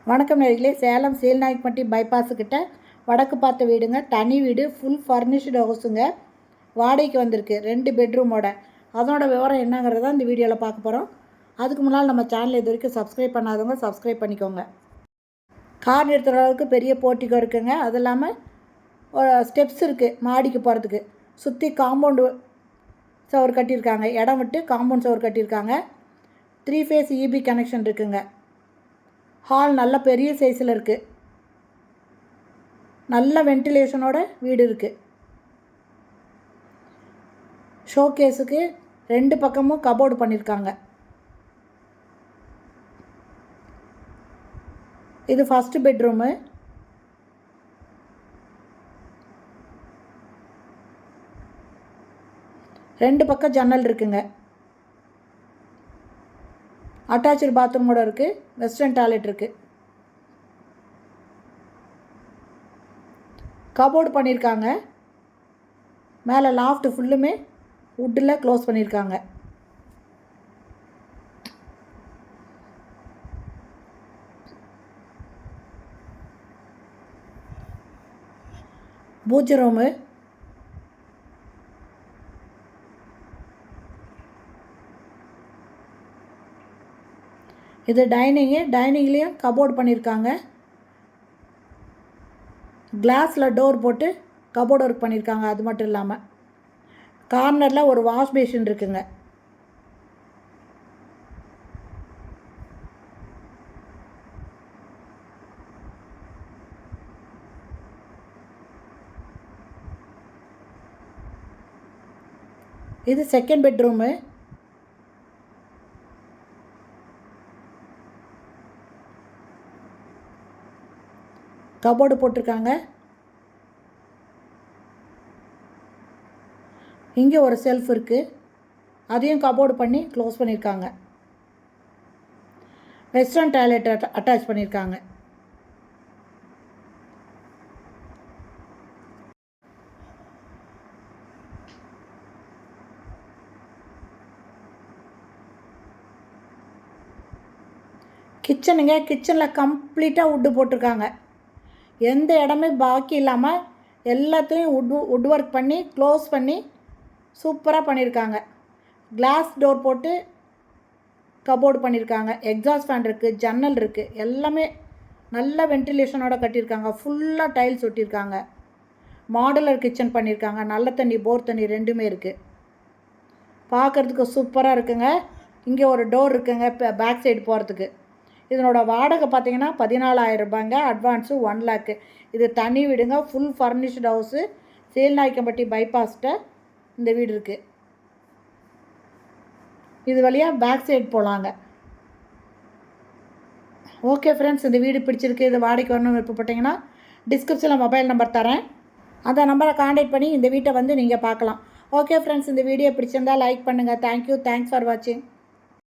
வணக்கம் நேயர்களே, சேலம் சீல்நாயக்கன்பட்டி பைபாஸுக்கிட்ட வடக்கு பார்த்த வீடுங்க. தனி வீடு, ஃபுல் ஃபர்னிஷ்டு ஹவுஸுங்க. வாடகைக்கு வந்திருக்கு 2 பெட்ரூமோட. அதோட விவரம் என்னங்கிறத இந்த வீடியோவில் பார்க்க போகிறோம். அதுக்கு முன்னால் நம்ம சேனல் இது வரைக்கும் சப்ஸ்கிரைப் பண்ணாதவங்க சப்ஸ்கிரைப் பண்ணிக்கோங்க. கார் நிறுத்துகிற அளவுக்கு பெரிய போர்ட்டிகோ இருக்குங்க. அது இல்லாமல் ஸ்டெப்ஸ் இருக்குது மாடிக்கு போகிறதுக்கு. சுற்றி காம்பவுண்டு சவர் கட்டியிருக்காங்க. இடம் விட்டு காம்பவுண்ட் சவர் கட்டியிருக்காங்க. 3 ஃபேஸ் இபி கனெக்ஷன் இருக்குங்க. ஹால் நல்ல பெரிய சைஸில் இருக்குது. நல்ல வென்டிலேஷனோட வீடு இருக்குது. ஷோகேஸுக்கு 2 பக்கமும் கபோர்டு பண்ணியிருக்காங்க. இது ஃபஸ்ட்டு பெட்ரூமு. ரெண்டு பக்கம் ஜன்னல் இருக்குங்க. அட்டாச்சு பாத்ரூமோட இருக்குது. வெஸ்டர்ன் டாய்லெட் இருக்குது. கபோர்டு பண்ணியிருக்காங்க. மேலே லாஃப்ட் ஃபுல்லுமே வுட்டில் க்ளோஸ் பண்ணியிருக்காங்க. பூஜை ரூமு. இது டைனிங்லேயும் கபோர்டு பண்ணியிருக்காங்க. கிளாஸில் டோர் போட்டு கபோர்டு ஒர்க் பண்ணியிருக்காங்க. அது மட்டும் இல்லாமல் கார்னரில் ஒரு வாஷ் பேஷன் இருக்குங்க. இது செகண்ட் பெட்ரூமு. கபோர்டு போட்டிருக்காங்க. இங்கே ஒரு செல்ஃப் இருக்குது. அதையும் கபோர்டு பண்ணி க்ளோஸ் பண்ணியிருக்காங்க. வெஸ்டர்ன் டாய்லெட் அட்டாச் பண்ணியிருக்காங்க. கிச்சனில் கம்ப்ளீட்டாக வுட்டு போட்டிருக்காங்க. எந்த இடமே பாக்கி இல்லாமல் எல்லாத்தையும் வுட் ஒர்க் பண்ணி க்ளோஸ் பண்ணி சூப்பராக பண்ணியிருக்காங்க. கிளாஸ் டோர் போட்டு கபோர்டு பண்ணியிருக்காங்க. எக்ஸாஸ்ட் ஃபேன் இருக்குது, ஜன்னல் இருக்குது. எல்லாமே நல்ல வென்டிலேஷனோட கட்டியிருக்காங்க. ஃபுல்லாக டைல்ஸ் ஒட்டியிருக்காங்க. மாடுலர் கிச்சன் பண்ணியிருக்காங்க. நல்ல தண்ணி போர் தண்ணி ரெண்டுமே இருக்குது. பார்க்குறதுக்கு சூப்பராக இருக்குங்க. இங்கே ஒரு டோர் இருக்குங்க பேக் சைடு போகிறதுக்கு. இதனோட வாடகை பார்த்திங்கன்னா 14,000 ரூபாய்ங்க. அட்வான்ஸு 1 லேக்கு. இது தனி வீடுங்க. Full furnished house. சீல்நாயக்கன்பட்டி பைபாஸ்கிட்ட இந்த வீடு இருக்குது. இது வழியாக பேக் சைடு போகலாங்க. ஓகே ஃப்ரெண்ட்ஸ், இந்த வீடு பிடிச்சிருக்கு. இது வாடகைக்கு வரணும்னு விருப்பப்பட்டீங்கன்னா டிஸ்கிரிப்ஷனில் மொபைல் நம்பர் தரேன். அந்த நம்பரை கான்டாக்ட் பண்ணி இந்த வீட்டை வந்து நீங்கள் பார்க்கலாம். ஓகே ஃப்ரெண்ட்ஸ், இந்த வீடியோ பிடிச்சிருந்தால் லைக் பண்ணுங்கள். தேங்க்யூ. தேங்க்ஸ் ஃபார் வாட்சிங்.